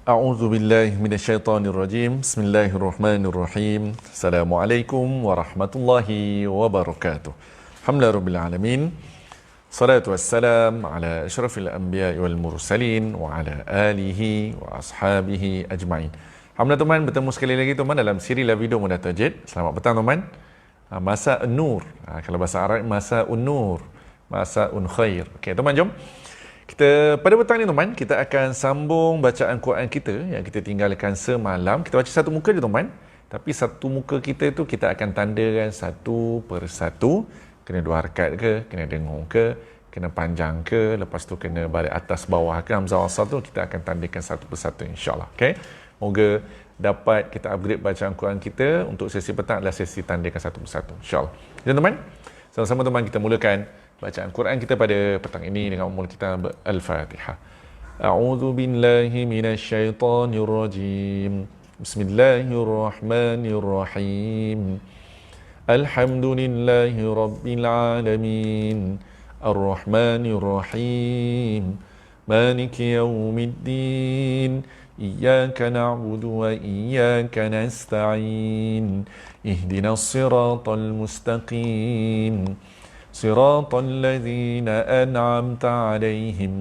A'udzu billahi minasyaitonir rajim. Bismillahirrahmanirrahim. Assalamualaikum warahmatullahi wabarakatuh. Alhamdulillahirabbil alamin. Salatu wassalam ala asyrafil anbiya'i wal mursalin wa ala alihi wa ashabihi ajma'in. Alhamdulillah teman, bertemu sekali lagi teman dalam siri live video Mudah Tajwid. Selamat petang teman. Masa An-Nur. Kalau bahasa Arab Masa Un-Nur, Masa Un Khair. Okey teman, jom. Pada petang ni teman, kita akan sambung bacaan Quran kita yang kita tinggalkan semalam. Kita baca satu muka je teman. Tapi satu muka kita itu kita akan tandakan satu persatu. Kena 2 harakat ke, kena dengung ke, kena panjang ke, lepas tu kena balik atas bawah ke, hamzah wasal tu kita akan tandakan satu persatu insya-Allah. Okey. Moga dapat kita upgrade bacaan Quran kita untuk sesi petang adalah sesi tandakan satu persatu insya-Allah. Jadi teman, sama-sama teman kita mulakan bacaan Quran kita pada petang ini dengan umul kita Al-Fatihah. A'udzu billahi minasyaitonir rajim. Bismillahirrahmanirrahim. Alhamdulillahi rabbil alamin. Ar-Rahmanir Rahim. Maliki yaumiddin. Iyyaka na'budu wa iyyaka nasta'in. Ihdinas siratal mustaqim. صراط الذين أنعمت عليهم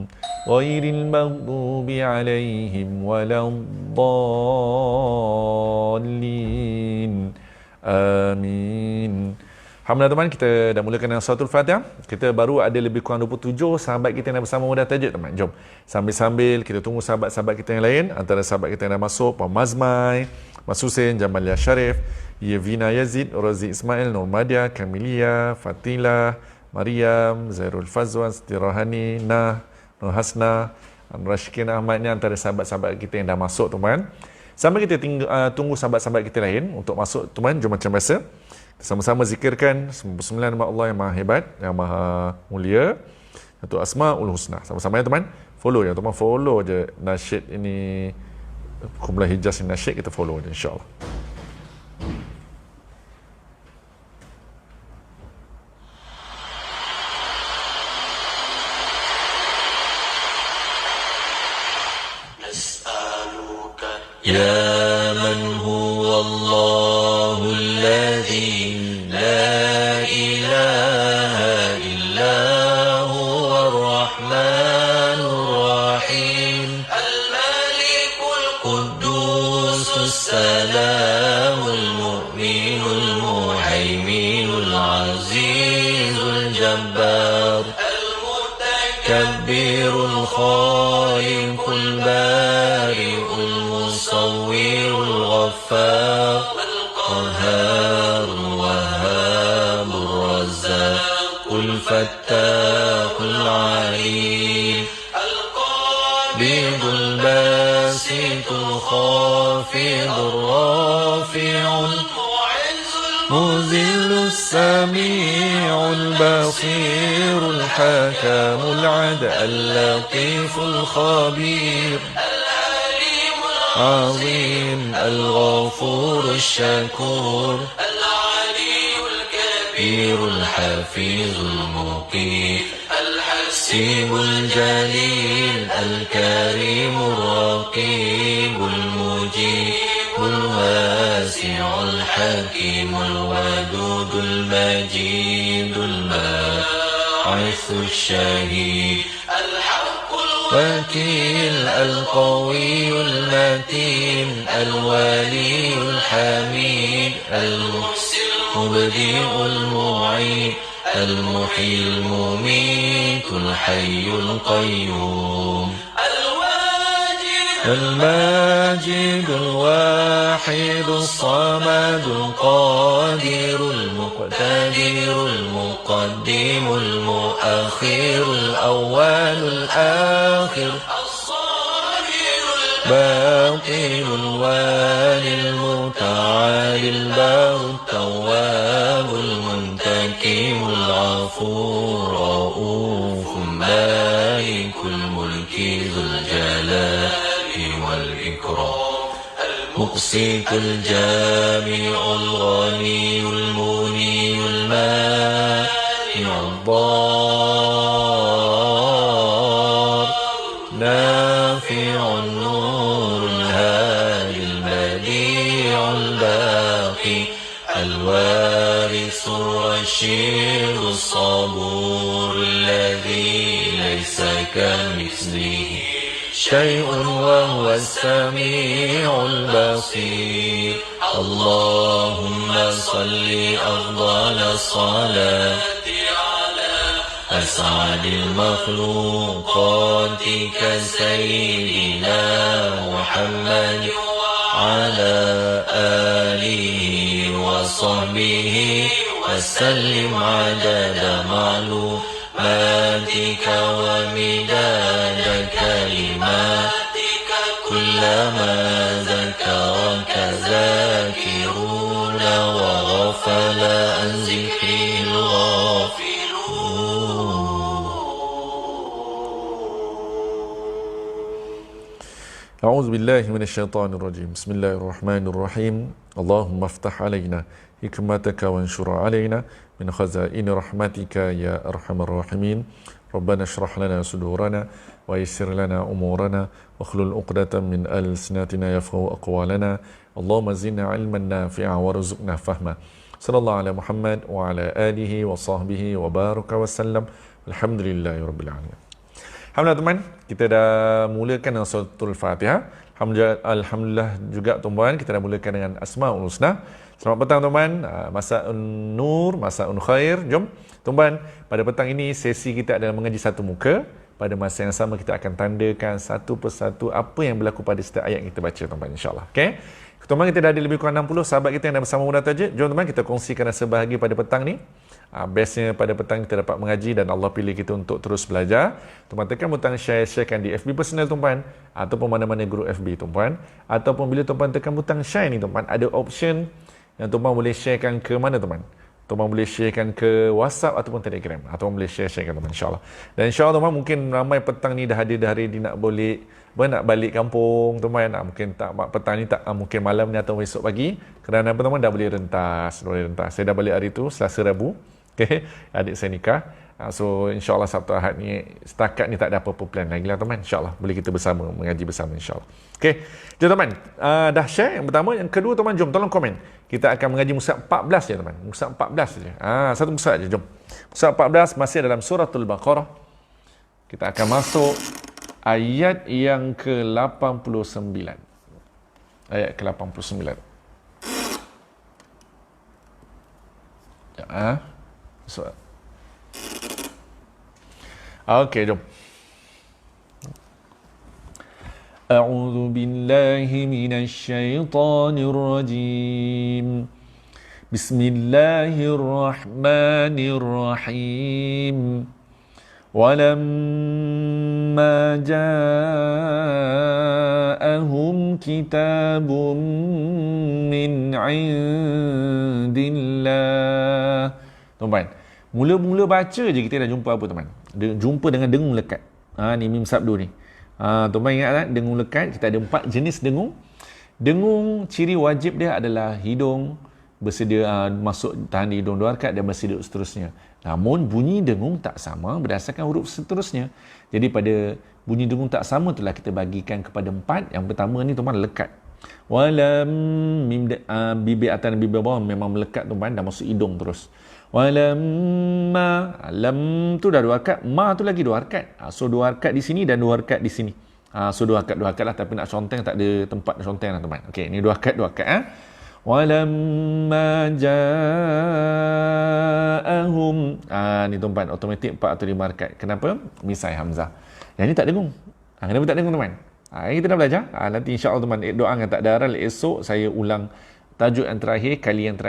غير المغضوب عليهم ولا الضالين آمين. Alhamdulillah teman, kita dah mulakan dengan suratul Fatihah. Kita baru ada lebih kurang 27 sahabat kita yang bersama Mudah Tajwid teman. Jom sambil-sambil kita tunggu sahabat-sahabat kita yang lain. Antara sahabat kita yang dah masuk, Pak Mazmai, Mas Hussein, Jamalia Syarif, Yevina Yazid, Razi Ismail, Nurmadia, Kamilia, Fatila, Mariam, Zairul Fazwan, Stirahani, Nah, Nur Hasna, Rashikin Ahmad. Ni antara sahabat-sahabat kita yang dah masuk teman. Sambil kita tunggu sahabat-sahabat kita lain untuk masuk teman, jom macam biasa sama-sama zikirkan 99 nama Allah yang maha hebat, yang maha mulia, itu Asmaul Husna. Sama-sama ya teman. Follow ya teman, follow je nasyid ini, Kumpulan Hijaz Nasyid, kita follow je insya-Allah. يا من هو الله الذي لا إله إلا هو الرحمن الرحيم الملك القدوس السلام المؤمن المهيمن العزيز الجبار المتكبر الخالق البارئ المصور الغفار القهار الوهاب الرزاق الفتاح العليم القابض الباسط الخافض الرافع المذل السميع البصير الحكم العدل اللطيف الخبير عظيم الغفور الشكور العلي الكبير الحفيظ المقيم الحسيب الجليل الكريم الرقيب المجيب الواسع الحكيم الودود المجيد الباعث الشهيد الوكيل القوي المتين الولي الحميد المحسن المبدئ المعيد المحيي المميت الحي القيوم الماجد الواحد الصمد القادر المقتدر المقدم المؤخر الأول الآخر باطن الوالي المتعالي البار التواب المنتقم الغفور رؤوف مالك الملك ذو الجلال والإكرام المقسط الجامع الغني المغني المانع الضار نافع النور الرشيد الصبور الذي ليس كمثله شيء وهو السميع البصير اللهم صل أفضل الصلاة على أسعد المخلوقات كسيدنا محمد على آله وصحبه وسلم عدد معلوماتك ومداد كلماتك كلما ذكرك ذاكرون وغفل عن ذكره الغافلون. أعوذ بالله من الشيطان الرجيم بسم الله الرحمن الرحيم اللهم افتح علينا حكمتك وانشر علينا من خزائن رحمتك يا أرحم الراحمين ربنا اشرح لنا صدورنا ويسر لنا أمورنا واحلل عقدة من ألسنتنا يفقهوا أقوالنا اللهم زدنا علما نافعا وارزقنا فهما صلى الله على محمد وعلى آله وصحبه وبارك وسلم الحمد لله رب العالمين. Alhamdulillah teman, kita dah mulakan dengan suratul Fatihah. Alhamdulillah juga tuan-tuan, kita dah mulakan dengan Asmaul Husna. Selamat petang tuan-tuan, Masa'un Nur, Masa'un Khair. Jom tuan-tuan, pada petang ini sesi kita adalah mengaji satu muka. Pada masa yang sama kita akan tandakan satu persatu apa yang berlaku pada setiap ayat yang kita baca tuan-tuan, insyaAllah. Okay? Tuan-tuan, kita dah ada lebih kurang 60 sahabat kita yang dah bersama Mudah Tajuk. Jom tuan-tuan, kita kongsikan rasa bahagia pada petang ni. Bestnya pada petang kita dapat mengaji dan Allah pilih kita untuk terus belajar. Tuan-tuan tekan butang sharekan di FB personal tuan-tuan ataupun mana-mana grup FB tuan-tuan, ataupun bila tuan-tuan tekan butang share ni tuan-tuan, ada option yang tuan-tuan boleh sharekan ke mana tuan-tuan? Tuan-tuan boleh sharekan ke WhatsApp ataupun Telegram, ataupun boleh sharekan tuan-tuan, insya-Allah. Dan insya-Allah tuan-tuan, mungkin ramai petang ni dah hari nak boleh nak balik kampung tuan-tuan, mungkin tak petang ni, tak mungkin malam ni atau esok pagi. Kerana apa tuan-tuan, dah boleh rentas. Saya dah balik hari tu Selasa Rabu. Okay, adik saya nikah. So insyaAllah Sabtu Ahad ni, setakat ni tak ada apa-apa plan lagi lah teman. InsyaAllah boleh kita bersama, mengaji bersama insyaAllah. Okay, jom teman, dah share yang pertama. Yang kedua teman, jom tolong komen. Kita akan mengaji muka 14 je teman. Muka 14 je. Satu muka je, jom. Muka 14 masih dalam suratul Baqarah. Kita akan masuk ayat yang ke-89. Ayat ke-89. Okey, jom. A'udzu billahi minasy syaithanir rajim. Bismillahirrahmanirrahim. Walamma ja'ahum kitabun min 'indillah. Tuan-tuan, mula-mula baca je kita dah jumpa apa tuan-tuan? Jumpa dengan dengung lekat. Ni mim sabdu ni. Tuan-tuan ingat tak? Dengung lekat, kita ada 4 jenis dengung. Dengung, ciri wajib dia adalah hidung bersedia masuk tahan di hidung 2 rakaat dan bersedia seterusnya. Namun bunyi dengung tak sama berdasarkan huruf seterusnya. Jadi pada bunyi dengung tak sama itulah kita bagikan kepada 4. Yang pertama ni tuan-tuan lekat. Walam mim bibir atas dan bibir bawah memang melekat tuan-tuan, dah masuk hidung terus. Walamma, lam tu dah 2 rakaat, ma tu lagi 2 rakaat. So 2 rakaat di sini dan 2 rakaat di sini. So 2 rakaat lah, tapi nak conteng tak ada tempat nak conteng lah teman. Okey, ni 2 rakaat. Walamma ja'ahum. Ni tuan-tuan, automatik 4 atau 5 rakaat. Kenapa? Misai Hamzah. Yang ni tak dengung. Kenapa tak dengung teman? Kita dah belajar. Nanti insya-Allah teman, doa dengan tak daral esok saya ulang tajuk yang terakhir, kali yang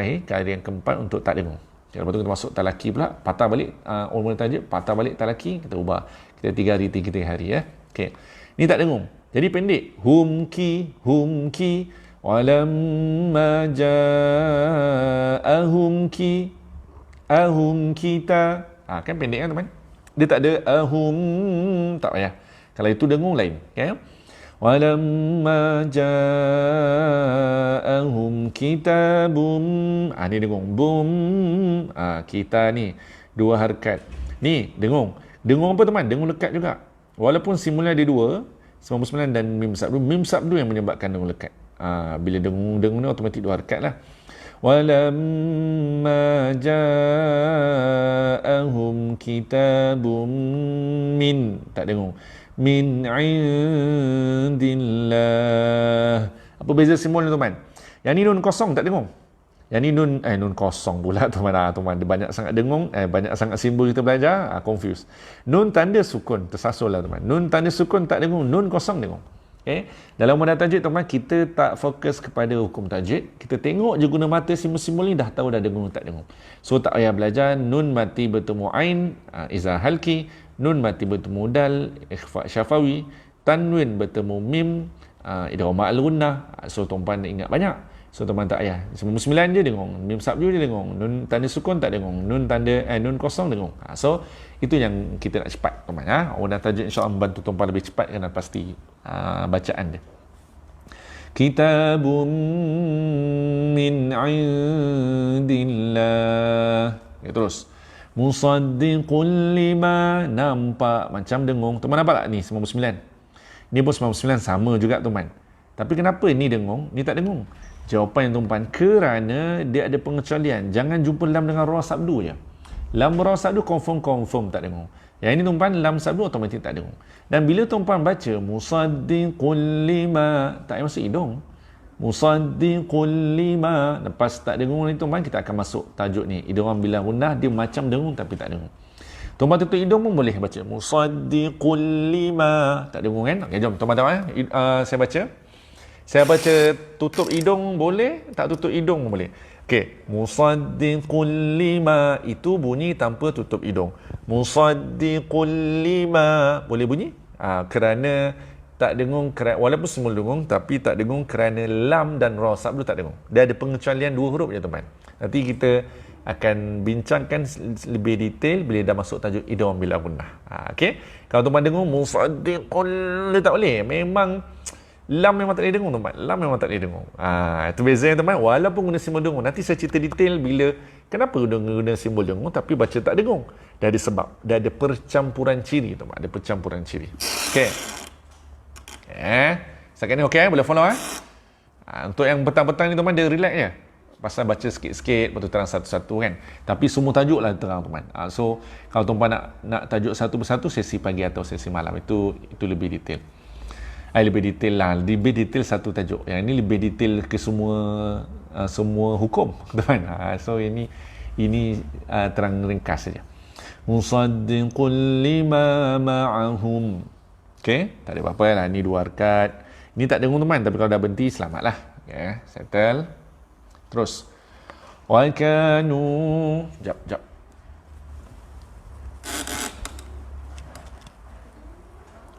keempat untuk tak dengung. Lepas tu kita masuk talaki pula, patah balik umur tajuk, patah balik talaki, kita ubah. Kita 3 hari 3 hari ya. Okey. Ni tak dengung. Jadi pendek. Humki walamma ja'ahum ahum kita. Kan pendek kan teman? Dia tak ada ahum, tak payah. Kalau itu dengung lain, okey. Walamma ja'ahum kitabum. Ni dengung. Bum. Kita ni 2 harakat. Ni dengung. Dengung apa teman? Dengung lekat juga. Walaupun simulnya ada 2, 99 dan mim sabdu. Mim sabdu yang menyebabkan dengung lekat. Bila dengung ni automatik 2 harakat lah. walamma ja'ahum kitabun min, tak dengung, min indillah. Apa beza simbol ni teman? Yang ni nun kosong tak dengung. Yang ni nun kosong pula teman. Teman dia banyak sangat dengung, banyak sangat simbol kita belajar, confuse. Nun tanda sukun tersasul lah teman. Nun tanda sukun tak dengung, nun kosong dengung. Okay. Dalam modal tajwid teman, kita tak fokus kepada hukum tajwid. Kita tengok je guna mata simbol-simbol ni, dah tahu dah dengung tak dengung. So tak payah belajar nun mati bertemu ain, izah halki, nun mati bertemu dal, ikhfa syafawi, tanwin bertemu mim, idgham al-gunnah. So tuan-puan ingat banyak. So teman tak payah. 99 je dengung, mim sabju je dengung, nun tanda sukun tak dengung, nun kosong dengung. So itu yang kita nak cepat teman. Modal tajwid insya-Allah membantu tuan-puan lebih cepat kerana pasti bacaan dia. Kitabun min indillah. Terus musaddiqul lima, nampak macam dengung. Teman nampak tak ni 99? Ni pun 99 sama juga teman. Tapi kenapa ni dengung, ni tak dengung? Jawapan yang tuan-puan, kerana dia ada pengecualian. Jangan jumpa lam dengan ra sabdu je. Lam ra sabdu confirm tak dengung. Yang ini tuan-puan, lam sabdu automatik tak dengung. Dan bila tuan-puan baca musaddiqul lima, tak payah masuk hidung. Musaddiqul lima, lepas tak dengung ni tuan-puan, kita akan masuk tajuk ni. Idgham bila gunnah, dia macam dengung tapi tak dengung. Tuan-puan tutup hidung pun boleh baca musaddiqul lima, tak dengung kan? Okay, jom tuan-puan tengok saya baca tutup hidung boleh, tak tutup hidung pun boleh. Okey, musaddiqul lima itu bunyi tanpa tutup hidung. Musaddiqul lima boleh bunyi kerana tak dengung, walaupun semua dengung tapi tak dengung kerana lam dan ra sabdu tak dengung. Dia ada pengecualian 2 huruf je teman. Nanti kita akan bincangkan lebih detail bila dah masuk tajuk idgham bila gunnah. Okey, kalau teman dengung musaddiqul tak boleh, memang lam memang tak boleh dengung teman. Lam memang tak boleh dengung. Itu bezanya teman. Walaupun guna simbol dengung, nanti saya cerita detail bila kenapa guna simbol dengung tapi baca tak dengung. Dah ada sebab. Dah ada percampuran ciri teman. Ada percampuran ciri. Okey. Setakat ni okey, boleh follow untuk yang petang-petang ni teman, dia relax je. Pasal baca sikit-sikit, lepas tu terang satu-satu kan. Tapi semua tajuk lah terang teman. So kalau tuan-tuan nak tajuk satu persatu, sesi pagi atau sesi malam, itu lebih detail. Lebih detail lah, lebih detail satu tajuk. Yang ini lebih detail ke semua hukum teman. So ini terang ringkas saja. Musaddiqul lima ma'ahum. Okey, tak ada apa-apa lah, ni 2 rakaat. Ni tak dengung teman, tapi kalau dah berhenti selamatlah. Okey, settle. Terus wa kanu, jap.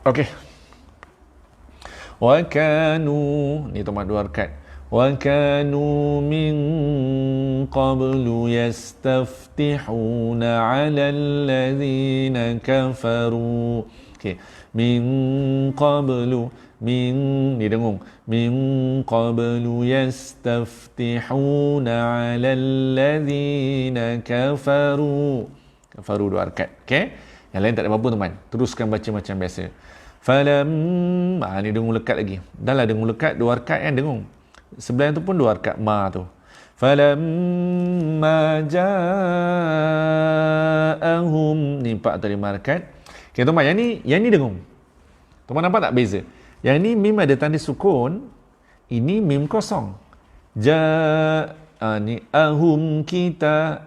Okey. Wa kanu, ni teman 2 rakaat. Wa kanu min qablu yastaftihuna 'ala alladhina kafaru. Okey, min qablu, ni dengung, min qablu yastaftihuna 'ala alladhina kafaru. Kafaru 2 rakaat. Okey, yang lain tak ada apa-apa teman, teruskan baca macam biasa. Ni dengung lekat lagi. Dah lah dengung lekat 2 rakaat yang dengung. Sebelah tu pun 2 rakaat ma tu. Falamma ja'ahum, ni 4 atau 5 rakaat. Okey teman, yang ni dengung. Teman nampak tak beza? Yang ni mim ada tanda sukun, ini mim kosong. Ni ahum kita.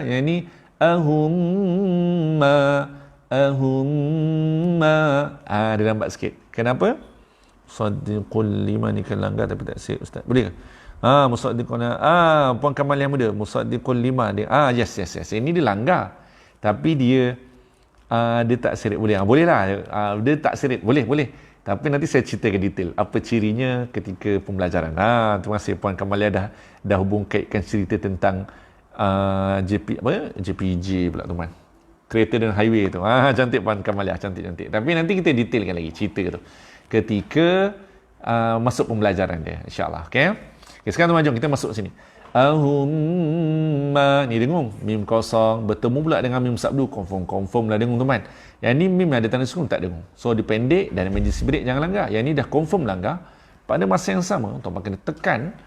Yang ni ahumma. Dia lambat sikit. Kenapa? Musaddiqul lima ni kan langgar tapi tak siap ustaz. Boleh ke? Musaddiqul puan Kamal yang muda, musaddiqul lima dia. Yes. Ini dia langgar. Tapi dia tak sirit. Boleh. Boleh lah. Dia tak sirit. Boleh. Tapi nanti saya ceritakan detail apa cirinya ketika pembelajaran. Terima kasih puan Kamalia dah hubung kaitkan cerita tentang JPJ pula teman. Kereta dan highway tu. Cantik puan Kamalia, cantik. Tapi nanti kita detailkan lagi cerita tu ketika masuk pembelajaran dia, insya-Allah. Okey. Sekarang teman, jom kita masuk sini. Ahumma, ni dengung, mim kosong bertemu pula dengan mim sabdu, confirm lah dengung teman. Yang ni mim ada tanda sukun tak dengung. So dipendek dan emergency break jangan langgar. Yang ni dah confirm langgar. Pada masa yang sama tuan kena tekan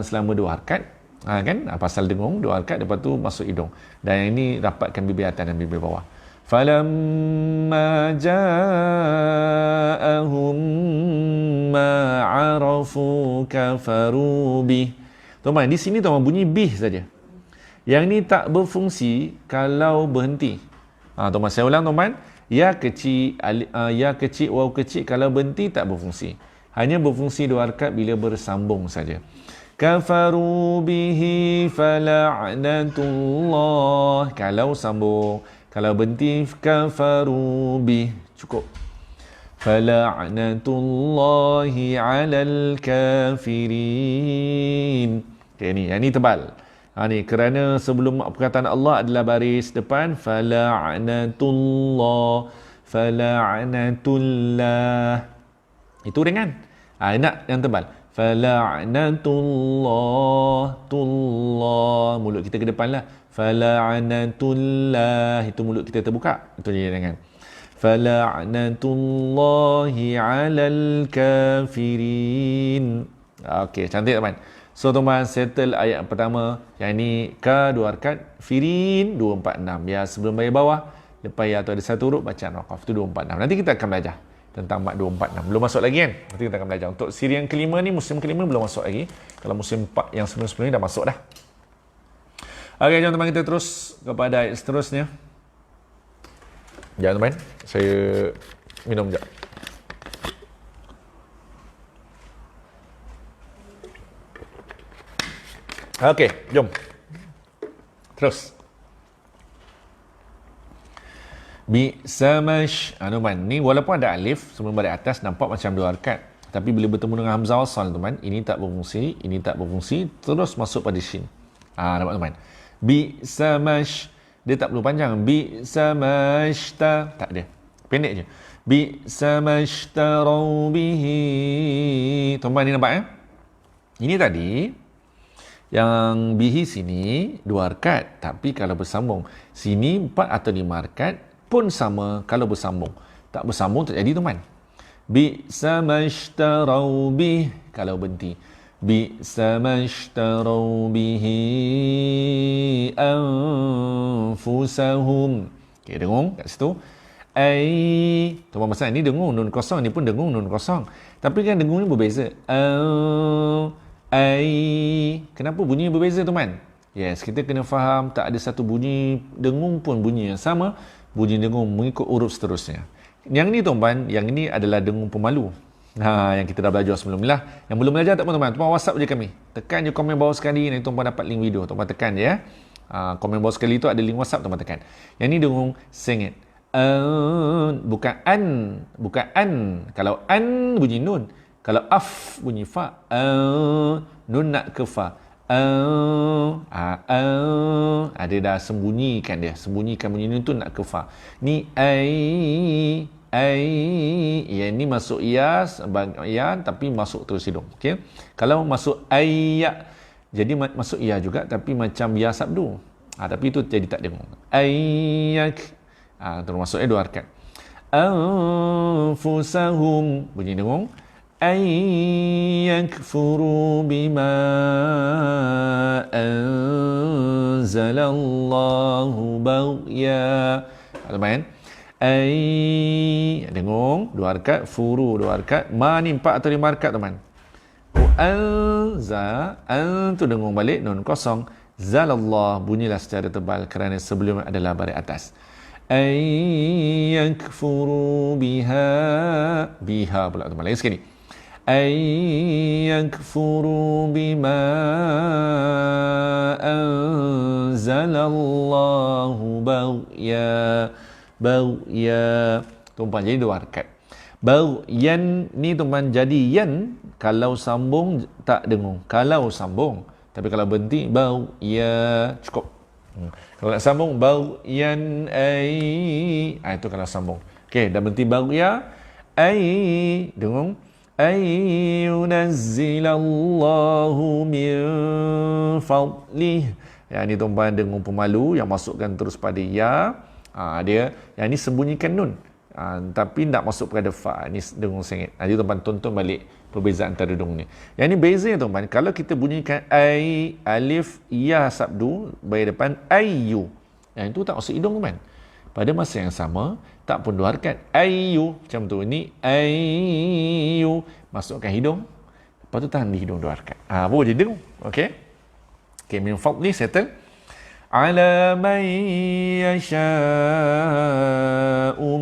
selama 2 harakat. Kan? Pasal dengung 2 harakat, lepas tu masuk hidung. Dan yang ini rapatkan bibir atas dan bibir bawah. Falamma ja'ahum ma arafu kafaru bih. Tuan-tuan, di sini tuan-tuan bunyi bih saja. Yang ni tak berfungsi kalau berhenti. Tuan-tuan, saya ulang tuan-tuan. Ya kecil, waw kecil kalau berhenti tak berfungsi. Hanya berfungsi 2 harakat bila bersambung saja. Kafaru bihi fala'natullah. Kalau sambung. Kalau berhenti, kafaru bih. Cukup. Fala'natullahi 'alal kafirin. Okay, ni. Yang ni tebal. Ni kerana sebelum perkataan Allah adalah baris depan. Fala'natullah. Fala'natullah. Itu ringan. Nak yang tebal. Fala'natullah. Tullah. Mulut kita ke depan lah. Fala'natullah. Itu mulut kita terbuka. Itu dia dengan. Fala'natullahi 'alal kafirin. Okey, cantik teman. So teman, settle ayat pertama. Yang ini ka 2 harakat, firin 2 4 6. Ya, sebelum bayar bawah, lepas ya tu ada satu huruf bacaan waqaf tu 2 4 6. Nanti kita akan belajar tentang mat 2 4 6. Belum masuk lagi kan? Nanti kita akan belajar. Untuk siri yang kelima ni, musim kelima belum masuk lagi. Kalau musim 4 yang sebelum-sebelum ni dah masuk dah. Okey, jom teman, kita terus kepada ayat seterusnya. Jangan teman, saya minum sekejap. Okey, jom. Terus. Bi'samash. Teman, ni walaupun ada alif sebelum baris atas nampak macam 2 harakat. Tapi bila bertemu dengan hamzah wasal teman, ini tak berfungsi, ini tak berfungsi, terus masuk pada shin. Nampak teman? Bi'samash. Dia tak perlu panjang. Bi'samashta. Tak ada. Pendek je. Bi'samashtarau bihi. Tuan-tuan, ni nampak Ini tadi yang bihi sini 2 harakat, tapi kalau bersambung sini 4 atau 5 harakat pun sama kalau bersambung. Tak bersambung tak jadi teman. Bi'samashtarau bih kalau berhenti. Bi'samashtarau bihi anfusahum. Okey, dengung kat situ. Tuan-tuan, pasal ni dengung nun kosong, ni pun dengung nun kosong. Tapi kan dengung ni berbeza. Kenapa bunyi berbeza teman? Yes, kita kena faham tak ada satu bunyi dengung pun bunyi yang sama. Bunyi dengung mengikut huruf seterusnya. Yang ni tuan-tuan, yang ini adalah dengung pemalu. Yang kita dah belajar sebelum ni lah. Yang belum belajar tak apa teman, tuan WhatsApp je kami. Tekan je komen bawah sekali, nanti tuan-tuan dapat link video. Tuan-tuan tekan je ya. Komen bawah sekali tu ada link WhatsApp, tuan-tuan tekan. Yang ni dengung sengit. Bukan an. Bukan an. Kalau an bunyi nun. Kalau af bunyi fa. Nun nak ke fa. Dia dah sembunyikan dia. Sembunyikan bunyi nun tu nak ke fa. Ni yang ni masuk ya tapi masuk terus hidung. Okey. Kalau masuk ayya jadi masuk ya juga tapi macam ya sabdu. Tapi itu jadi tak dengung. Ayyak. Terus masuknya 2 harakat. Anfusahum bunyi dengung. Ayyakfuru bima anzalallahu baghya. Teman, dengung 2 harakat, furu 2 harakat, ma ni 4 atau 5 harakat teman. An tu dengung balik, nun kosong. Zalallah bunyilah secara tebal kerana sebelum adalah baris atas. Ayyakfuru biha pula teman. Lagi sekali. Ayyakfuru bima anzalallahu baghya. Tuan-tuan, jadi 2 harakat. Baghyan ni tuan-tuan jadi yan kalau sambung tak dengung. Kalau sambung, tapi kalau berhenti baghya cukup. Kalau nak sambung baghyan itu kalau sambung. Okey, dah berhenti baghya dengung. Ayyunazzilallahu min fadlih. Yang ni tuan-tuan dengung pemalu yang masukkan terus pada ya. Dia yang ni sembunyikan nun. tapi tak masuk pada fa. Ni dengung sengit. Jadi tuan-tuan tonton balik perbezaan antara dengung ni. Yang ni bezanya tuan-tuan, kalau kita bunyikan ai, alif, ya sabdu bagi depan ayu. Yang itu tak masuk hidung tuan-tuan. Pada masa yang sama, tak pun dua harakat. Ayu. Macam tu. Ni ayu. Masukkan hidung. Lepas tu tahan di hidung dua harakat. Baru je dengung. Okey. Okey, min fadli settle. Ala man yasha'u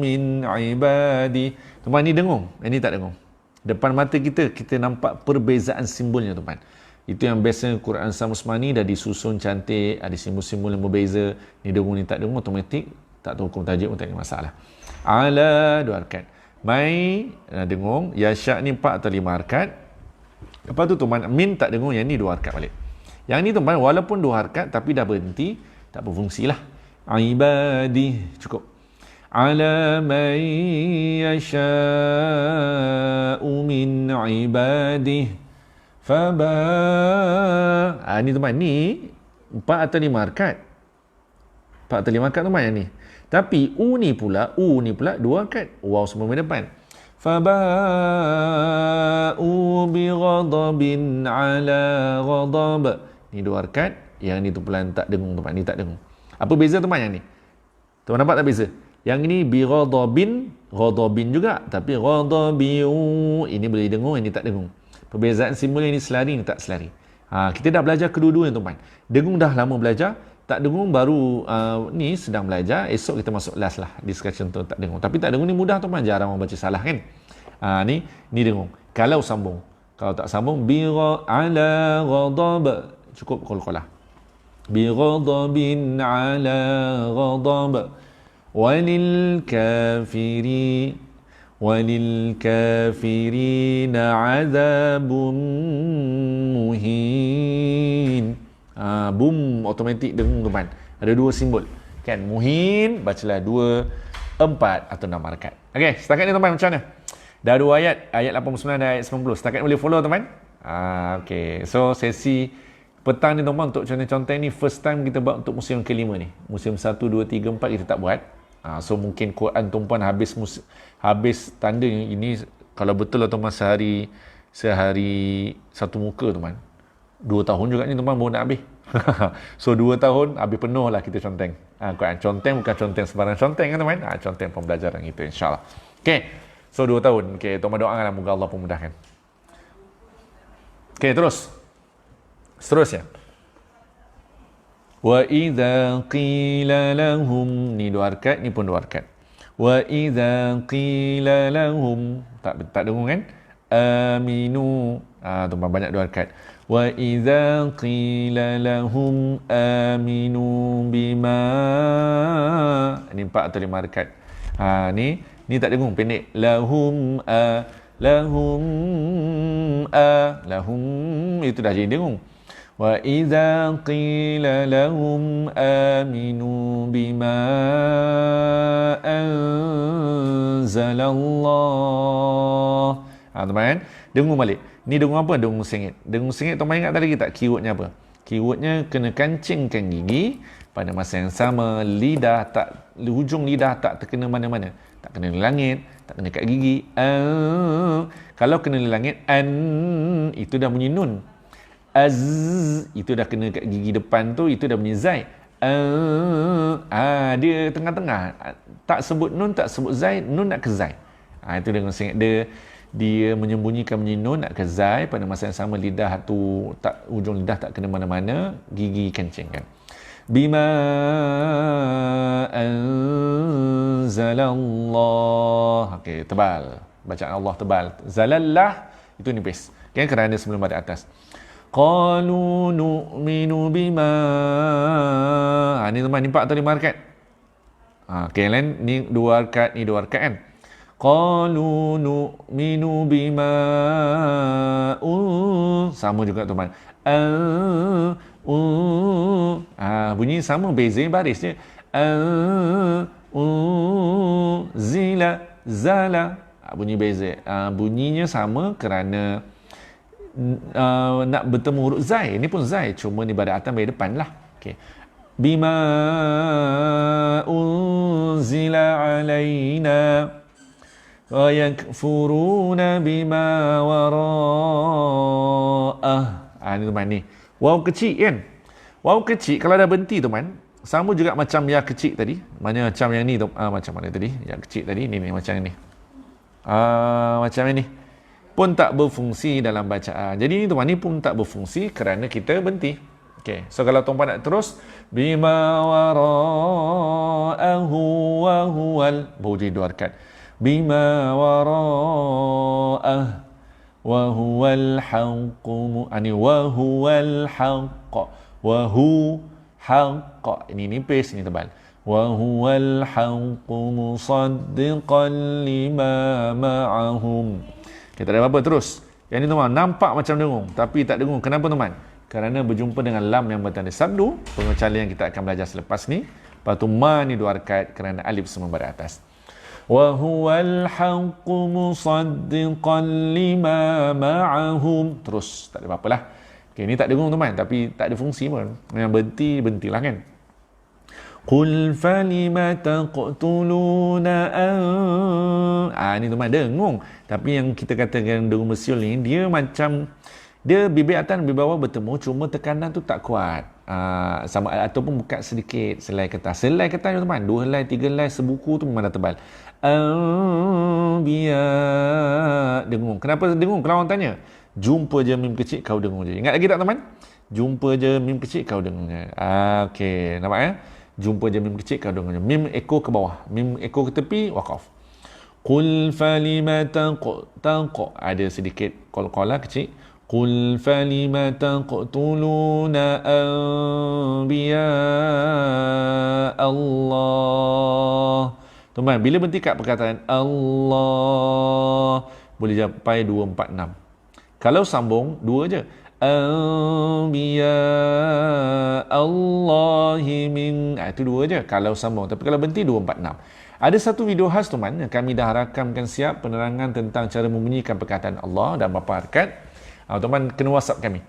min ibadi. Tuan-tuan, ni dengung. Ini tak dengung. Depan mata kita nampak perbezaan simbolnya tuan-tuan. Itu yang biasa Quran Samusmani dah disusun cantik, ada simbol-simbol yang berbeza. Ni dengung, ni tak dengung, automatik. Tak tahu hukum tajuk pun tak ada masalah. Ala, dua harakat. Mai, dengung. Yasha' ni 4 atau 5 harakat. Lepas tu tuan-tuan, min tak dengung, yang ni 2 harakat balik. Yang ni tuan-tuan, walaupun 2 harakat tapi dah berhenti, tak berfungsi lah. Ibadi, cukup. Ala man yasha'u min ibadi. Faba. Ni tuan-tuan, ni 4 atau 5 harakat. 4 atau 5 harakat tuan-tuan yang ni. Tapi U ni pula 2 harakat. Waw semua di depan. Faba'u bi ghadabin ala ghadab. Ni 2 harakat. Yang ni tu pula tak dengung tuan-tuan. Ni tak dengung. Apa beza tuan-tuan yang ni? Tuan nampak tak beza? Yang ni bi ghadabin juga. Tapi ghadabiu. Ini boleh dengung, ini tak dengung. Perbezaan simbol yang ni selari, ni tak selari. Kita dah belajar kedua-dua tuan-tuan. Dengung dah lama belajar. Tak dengung baru ni sedang belajar. Esok kita masuk last lah discussion tu tak dengung. Tapi tak dengung ni mudah tuan-tuan, jarang orang baca salah kan. Ni dengung. Kalau sambung, kalau tak sambung bi ala ghadab, cukup qalqalah. Bi ghadabin ala ghadab walil kafirina azabun muhin. Boom, automatik dengung tuan-tuan. Ada 2 simbol. Kan, muhin, bacalah 2, 4 atau 6 harakat. Okey, setakat ni tuan-tuan macam mana? Dah 2 ayat, ayat 89 dan ayat 90. Setakat ni boleh follow tuan-tuan? Okey, so sesi petang ni tuan-tuan untuk conteng-conteng ni first time kita buat untuk musim kelima ni. Musim 1, 2, 3, 4 kita tak buat. So mungkin Quran tuan-tuan habis tanda ini, kalau betul lah tuan-tuan sehari satu muka tuan-tuan. 2 tahun juga ni tuan-tuan baru nak habis. So 2 tahun habis penuh lah kita conteng. Quran conteng bukan conteng sembarang conteng kan tuan-tuan. Conteng pembelajaran itu insyaAllah. Okay, so 2 tahun. Okay, tuan-tuan doakanlah moga Allah pemudahkan. Okay, seterusnya. Wa idza qila lahum, ni 2 harakat, ni pun 2 harakat. Wa idza qila lahum, tak dengung kan? Aminu, tuan-tuan banyak 2 harakat. Wa idza qila lahum aminu bima, ni 4 atau 5 harakat. Ni tak dengung, pendek. Lahum itu dah jadi dengung. Wa idza qila lahum aminu bima anzalallah. Teman-teman, dengung balik. Ni dengung apa? Dengung sengit. Dengung sengit tuan-tuan ingat tadi tak keywordnya apa? Keywordnya kena kancingkan gigi pada masa yang sama, hujung lidah tak terkena mana-mana. Tak kena di langit, tak kena kat gigi. Kalau kena di langit, itu dah bunyi nun. Itu dah kena kat gigi depan tu, itu dah bunyi zai. Dia tengah-tengah. Tak sebut nun, tak sebut zai, nun nak ke zai. Itu dengung sengit. Dia menyembunyikan bunyi nun nak ke zai, pada masa yang sama lidah tu hujung lidah tak kena mana-mana, gigi kencingkan. Bima anzalallah. Okey, tebal. Bacaan Allah tebal. Zalallah itu nipis. Okay, kerana sebelum ada atas. Qalu nu'minu bima. Ni teman, ni 4 atau 5 harakat. Okey, lain ni 2 harakat, ni 2 harakat kan. Qalu nu'minu bima sama juga teman. Bunyi sama, beza baris je. Zala. Bunyi beza. Bunyinya sama kerana nak bertemu huruf zai. Ini pun zai, cuma ni pada atas bagi depan lah. Okay. Bima unzila alaina. wa yakfuruna bima wara'ah. Ni teman ni. Waw kecil kan? Waw kecil kalau dah berhenti teman, sama juga macam ya kecil tadi. Mana macam yang ni tu? Macam mana tadi? Ya kecil tadi ni macam ni. Macam ini pun tak berfungsi dalam bacaan. Jadi ni tuan ni pun tak berfungsi kerana kita berhenti. Okey. So kalau tuan nak terus bima wara'ahu wa huwal, baru jadi 2 harakat. Bima wara'ah wa huwal haqq. Ani wa huwal haqq. Wa hu haqq. Ini nipis, ini tebal. Wa huwal haqq musaddiqan lima ma'ahum. Kita tak ada apa-apa terus. Yang ni teman nampak macam dengung tapi tak dengung. Kenapa teman? Kerana berjumpa dengan lam yang bertanda sabdu, pengecualian yang kita akan belajar selepas ni. Lepas tu ma ni 2 harakat kerana alif semua pada atas. Wa huwal haqqu musaddiqan lima ma'ahum. Terus tak ada apa-apa lah. Okay, ni tak dengung teman tapi tak ada fungsi pun. Yang berhentilah kan. Qul falima taqtuluna ni teman dengung. Tapi yang kita katakan dengung bersiul ni, dia macam dia bibir atas dan bibir bawah bertemu, cuma tekanan tu tak kuat. Sama ataupun buka sedikit selai kertas. Selai kertas ni teman, 2 helai, 3 helai sebuku tu memang dah tebal. Anbiya dengung. Kenapa dengung? Kalau orang tanya, jumpa je mim kecil kau dengung je. Ingat lagi tak teman? Jumpa je mim kecil kau dengung je. Okey, nampak jumpa je mim kecil kau dengung je. Mim ekor ke bawah, mim ekor ke tepi, waqaf. Qul falima ada sedikit qalqalah kecil. Qul falima taqtuluna anbiya Allah. Teman, bila berhenti kat perkataan Allah, boleh sampai 2, 4, 6. Kalau sambung 2 je. Anbiya Allahi min, itu 2 je kalau sambung. Tapi kalau berhenti 2, 4, 6. Ada satu video khas teman yang kami dah rakamkan siap penerangan tentang cara membunyikan perkataan Allah dan berapa harakat. Teman kena WhatsApp kami.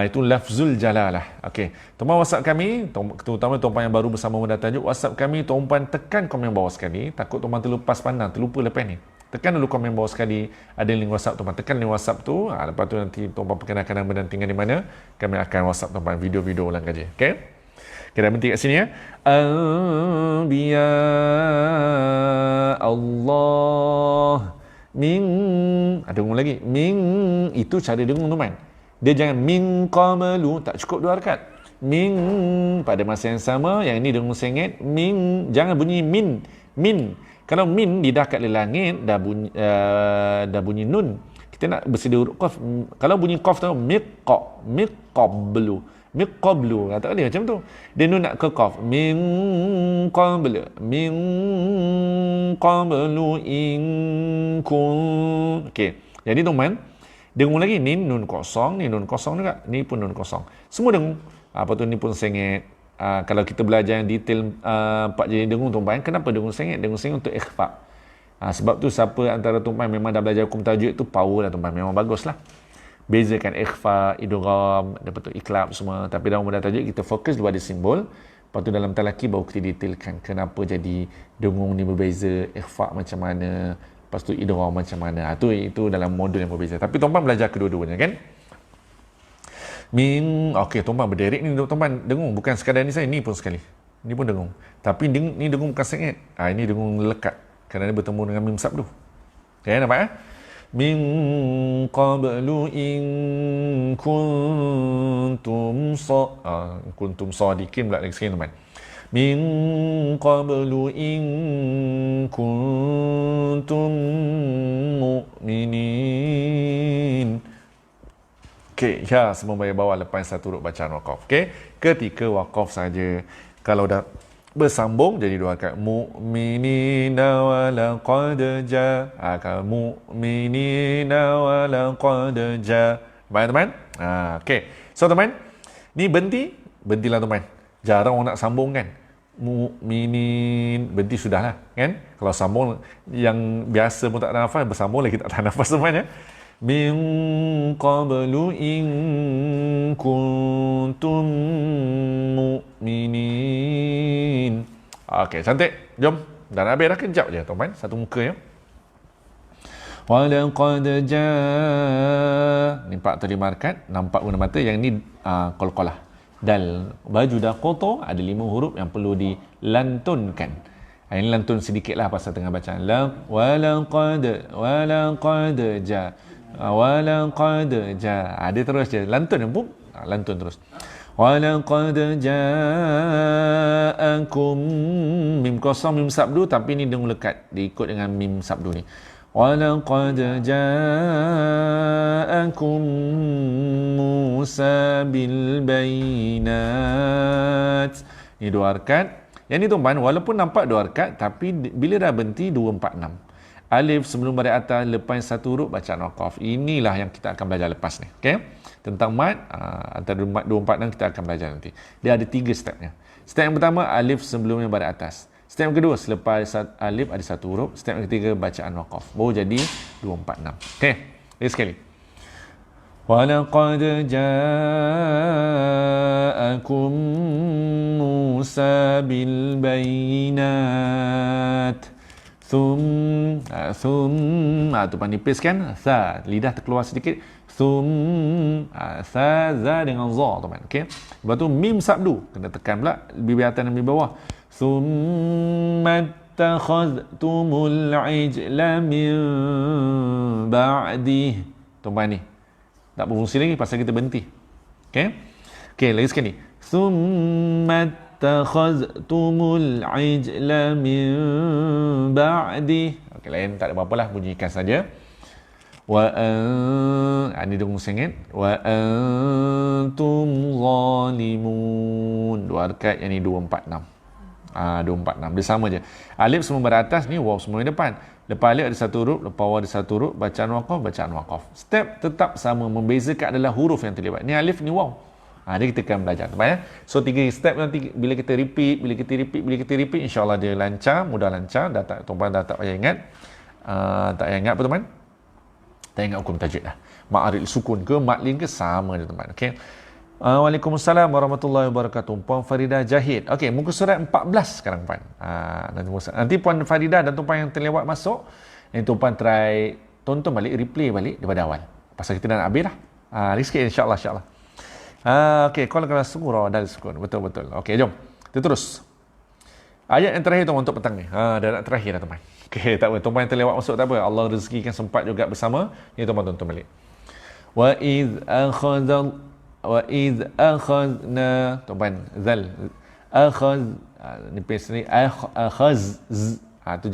Itu lafzul jalalah. Okey. Teman WhatsApp kami, terutama tuan yang baru bersama Mudah Tajuk, WhatsApp kami, tuan tekan komen bawah sekali. Takut tuan terlepas pandang, terlupa lepas ni. Tekan dulu komen bawah sekali, ada link WhatsApp tuan. Tekan link WhatsApp tu, lepas tu nanti tuan perkenalkan nama dan tinggal di mana, kami akan WhatsApp tuan video-video ulang kaji. Okey? Kita berhenti kat sini ya. Anbiya Allah min, dengung lagi. Min, itu cara dengung teman. Dia jangan min qablu, tak cukup 2 harakat. Min, pada masa yang sama, yang ini dengung sengit. Min, jangan bunyi min. Min. Kalau min lidah kat langit dah bunyi nun. Kita nak bersedia huruf qaf. Kalau bunyi qaf tu miqablu. Miqablu, tak boleh macam tu. Dia nun nak ke qaf. Min qablu in kun. Okey. Jadi teman, dengung lagi ni nun kosong juga. Ni pun nun kosong. Semua dengung. Apa tu ni pun sengit. Kalau kita belajar yang detail 4 jenis dengung tuan, kenapa dengung sengit? Dengung sengit untuk ikhfa. Sebab tu siapa antara tuan memang dah belajar hukum tajwid tu power lah tuan, memang bagus lah. Bezakan ikhfa, idgham, lepas tu iklab semua. Tapi dalam Mudah Tajuk kita fokus dua ada simbol. Lepas tu dalam talaki baru kita detailkan kenapa jadi dengung ni berbeza, ikhfa macam mana, lepas tu idgham macam mana. Itu dalam modul yang berbeza. Tapi tuan belajar kedua-duanya kan? Okey, tuan berderik ni tuan dengung, bukan sekadar ni saya, ni pun sekali. Ni pun dengung. Tapi ni dengung bukan sengit. Ini dengung lekat kerana dia bertemu dengan mim sabdu. Okay, nampak min qablu in kuntum sadiqin pula lagi sekali teman. Min qablu in kuntum mu'minin. Okey, ya semua bayar bawah lepas satu huruf bacaan waqaf. Okey, ketika waqaf saja. Kalau dah bersambung jadi 2 harakat. Mu'minina wa laqad jaa. Kalau mu'minina wa laqad jaa. Baik teman? Okey. So teman, ni berhentilah teman. Jarang orang nak sambung kan. Mu'minin, berhenti sudahlah kan. Kalau sambung yang biasa pun tak ada nafas, bersambung lagi tak ada nafas teman ya. Min qablu in kuntum mu'minin. Okey, cantik. Jom. Dah habis dah, kejap je tuan-tuan. Satu muka ya. Walaqad ni 4 atau 5 harakat, nampak guna mata. Yang ni qalqalah. Dal. Baju dah kotor, ada 5 huruf yang perlu dilantunkan. Ini lantun sedikit lah pasal tengah bacaan. Walaqad dia terus je. Lantun pun. Lantun terus. Walaqad ja'akum mim kosong mim sabdu, tapi ni dengung lekat. Diikut dengan mim sabdu ni. Walaqad ja'akum Musa bil bayinat. Ni 2 harakat. Yang ni tuan-tuan, walaupun nampak 2 harakat, tapi bila dah berhenti 2, 4, 6. Alif sebelum baris atas, lepas 1 huruf, bacaan waqaf. Inilah yang kita akan belajar lepas ni. Okay? Tentang mad, antara mad 2, 4, 6 kita akan belajar nanti. Dia ada 3 stepnya. Step yang pertama, alif sebelumnya baris atas. Step yang kedua, selepas alif ada 1 huruf. Step yang ketiga, bacaan waqaf. Baru jadi 2, 4, 6. Okay? Lagi sekali. وَلَقَدْ جَاءَكُمْ مُوسَى بِالْبَيِّنَاتِ ثُمَّ tu panipis kan, tha, lidah terkeluar sedikit, tha, za dengan za, teman. Okey. Lepas tu mim sabdu kena tekan pula bibir atas dan bibir bawah. Thumma takhadhtumul ijla min ba'di. Tuan ni tak berfungsi lagi pasal kita berhenti. Okey. Okey, lagi sekali. Thumma takhadhtumul ijla min ba'di. Okey, lain tak ada apa-apalah, bunyikan saja. Ini dengung sengit. Wa antum zalimun. 2 harakat, yang ni 2, 4, 6. 2, 4, 6. Dia sama je. Alif semua baris atas, ni waw semua di depan. Lepas alif ada 1 huruf, lepas waw ada 1 huruf, bacaan waqaf. Step tetap sama, membezakan adalah huruf yang terlibat. Ni alif, ni waw. Dia kita akan belajar. Ya? So 3 step nanti bila kita repeat, insya-Allah dia lancar, mudah lancar. Tuan-tuan dah tak payah ingat. Tak payah ingat apa teman? Tak ingat hukum tajwid dah. Ma'aril sukun ke, maklin ke, sama je teman. Okey. Waalaikumsalam warahmatullahi wabarakatuh. Puan Faridah Jahid. Okey, muka surat 14 sekarang puan. Nanti Puan Faridah dan tuan yang terlewat masuk, nanti tuan try tonton balik, replay balik daripada awal. Pasal kita dah nak habis dah. Lagi sikit insya-Allah. Okey, kalau surah dal sukun. Betul. Okey, jom. Kita terus. Ayat yang terakhir tuan untuk petang ni. Dah nak terakhir dah teman. Okey, tak apa. Tuan yang terlewat masuk tak apa. Allah rezekikan sempat juga bersama. Ni tuan tonton balik. Wa idh akhadna, tuan zal akhaz, nipis ni akhaz, tu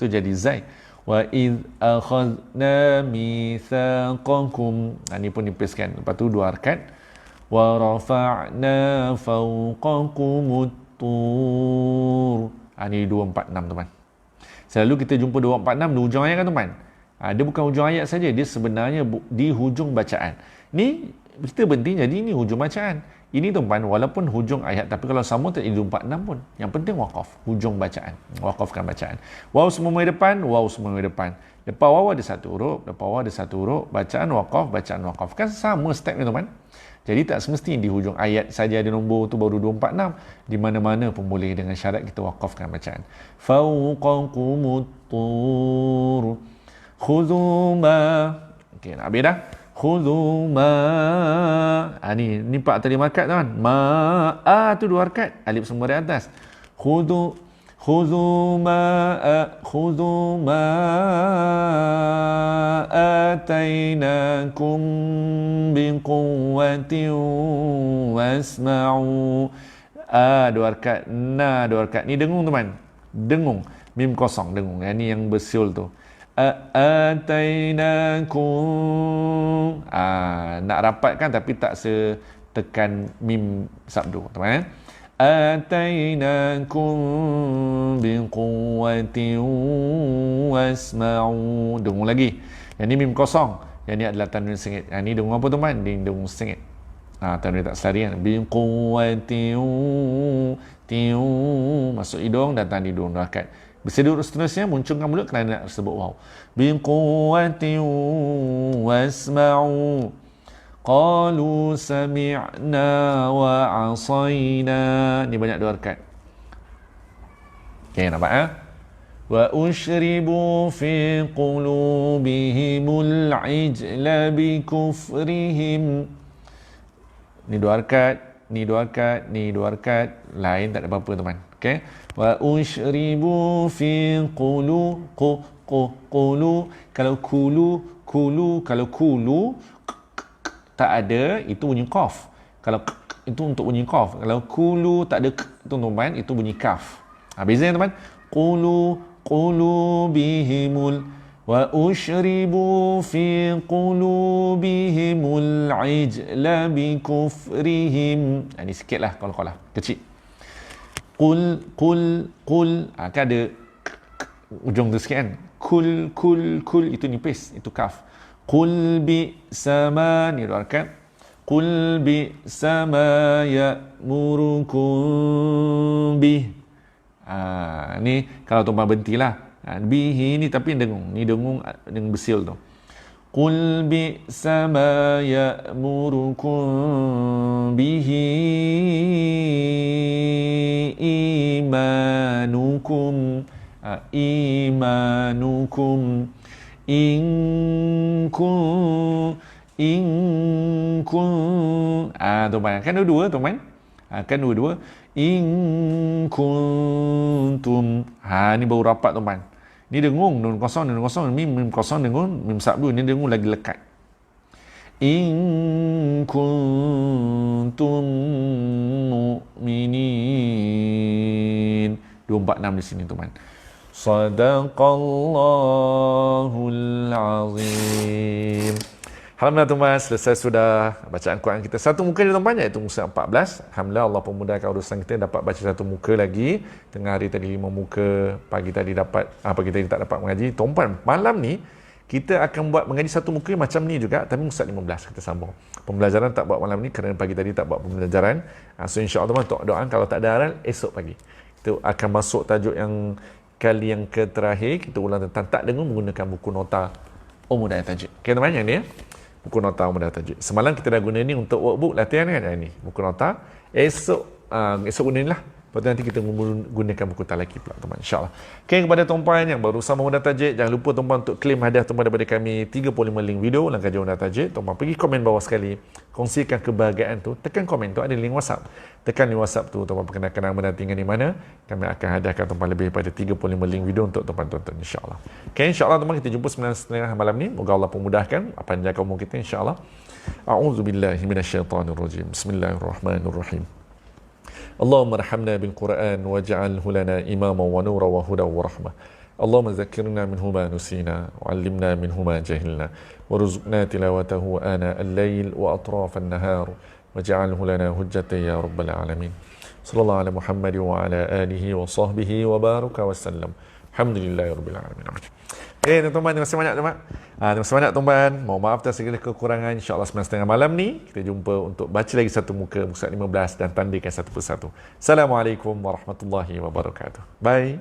jadi zai. Wa idh akhadna mitsaqakum, ni pun nipiskan. Lepas tu 2 harakat. Wa rafa'na fawqakumut tur. Ni 2, 4, 6 teman. Selalu kita jumpa 2, 4, 6 di hujung ayat kan teman. Dia bukan hujung ayat saja, dia sebenarnya di hujung bacaan. Ni kita berhenti jadi ni hujung bacaan. Ini tuan-tuan, walaupun hujung ayat, tapi kalau sama tak jadi 4-6 pun. Yang penting waqaf, hujung bacaan. Waqafkan bacaan. Waw semua di depan, waw semua di depan. Lepas waw ada 1 huruf, lepas waw ada 1 huruf, bacaan waqaf. Kan sama step ni tuan-tuan. Jadi tak semestinya di hujung ayat saja ada nombor tu baru 2, 4, 6. Di mana-mana pun boleh dengan syarat kita waqafkan bacaan. Fawqakumut tur. Khudhu ma. Okey, nak habis dah. Khudhu ma. Ni 4 atau 5 harakat tuan. Ma tu 2 harakat. Alif semua dari atas. Khudhu ma atainakum biquwwatin wasma'u. 2 harakat. 2 harakat. Ni dengung teman. Dengung. Mim kosong dengung. Yang ni yang bersiul tu. Atainakum. Nak rapatkan tapi tak setekan mim sabdu teman. Atainakum biquwwatin wasma'u. Dengung lagi. Yang ni mim kosong. Yang ni adalah tanwin sengit. Yang ni dengung apa teman? Dengung sengit. Tanwin tak selari kan. Biquwwatin. Masuk hidung, datang di hidung rakat. Bersedur seterusnya, munculkan mulut kerana nak sebut waw. Biquwwatin wasma'u. Qalu sami'na wa asayna. Ni banyak 2 harakat. Okey, nampak وأشربوا في قلوبهم العجل بكفرهم. Ni dua rakaat, ni dua rakaat, ni dua rakaat, lain tak ada apa-apa teman. Okey. Wa ushribu fi qulu kalau kulu tak ada, itu bunyi qaf. Kalau itu untuk bunyi qaf. Kalau kulu tak ada itu teman, itu bunyi kaf. Bezanya teman. Qulubihimul wa ushribu fi qulubihimul ijla bi kufrihim. Ini sikitlah kalau kecil. Qul kan ada ujung tu sikit kan. Kul itu nipis, itu kaf. Qul bi sama, ni dua rakaat. Qul bi sama ya'murukum bih. Ni kalau tuan berhentilah. Bihi ni tapi dengung. Ni dengung dengan bersil tu. Qul bi sama ya'murukum bihi imanukum. Imanukum in kun teman kan dua-dua teman, kan dua-dua in kuntum. Ni baru rapat teman. Ni dengung nun kosong mim kosong dengung mim sabdu, ni dengung lagi lekat. In kuntum mu'minin. 246 di sini teman. Sadaqallahul azim. Alhamdulillah teman, selesai sudah bacaan Quran kita. Satu muka je tuan-tuan, iaitu muka 14. Alhamdulillah Allah pemudahkan urusan kita, dapat baca satu muka lagi. Tengah hari tadi 5 muka, pagi tadi tak dapat mengaji. Tuan-tuan, malam ni kita akan buat mengaji satu muka macam ni juga, tapi muka 15 kita sambung. Pembelajaran tak buat malam ni kerana pagi tadi tak buat pembelajaran. So insya-Allah teman, doa kalau tak ada haral, esok pagi kita akan masuk tajuk yang kali yang terakhir. Kita ulang tentang tak dengung menggunakan buku nota Ummu Daya Tajwid. Okey teman, yang ni buku nota Ummu Daya Tajwid. Semalam kita dah guna ni untuk workbook latihan kan, ni buku nota. Esok guna ni lah. Lepas tu nanti kita gunakan buku talaki pula teman, insya-Allah. Okey, kepada tuan-tuan yang baru sama Ummu Daya Tajwid, jangan lupa tuan-tuan untuk claim hadiah tuan-tuan daripada kami 35 link video langkah jauh Ummu Daya Tajwid. Tuan-tuan pergi komen bawah sekali, kongsikan kebahagiaan tu, tekan komen tu ada link WhatsApp. Tekan link WhatsApp tu, tuan-tuan perkenalkan nama dan tinggal di mana. Kami akan hadiahkan tuan-tuan lebih daripada 35 link video untuk tuan-tuan tonton, insya-Allah. Okey, insya-Allah tuan-tuan kita jumpa 9:30 malam ni. Moga Allah pemudahkan panjang umur kita, insya-Allah. A'udzubillahi minasyaitonirrajim. Bismillahirrahmanirrahim. اللهم ارحمنا بالقرآن واجعله لنا إماما ونورا وهدى ورحمة. اللهم ذكرنا منه ما نسينا وعلمنا منه ما جهلنا وارزقنا تلاوته آناء الليل وأطراف النهار واجعله لنا حجة يا رب العالمين. صلى الله على محمد وعلى آله وصحبه وبارك وسلم. الحمد لله رب العالمين. Tuan-tuan, terima kasih banyak tuan-tuan. Terima kasih banyak tuan-tuan. Mohon maaf atas segala kekurangan. InsyaAllah 9:30 malam ni kita jumpa untuk baca lagi satu muka 15 dan tandikan satu persatu. Assalamualaikum warahmatullahi wabarakatuh. Bye.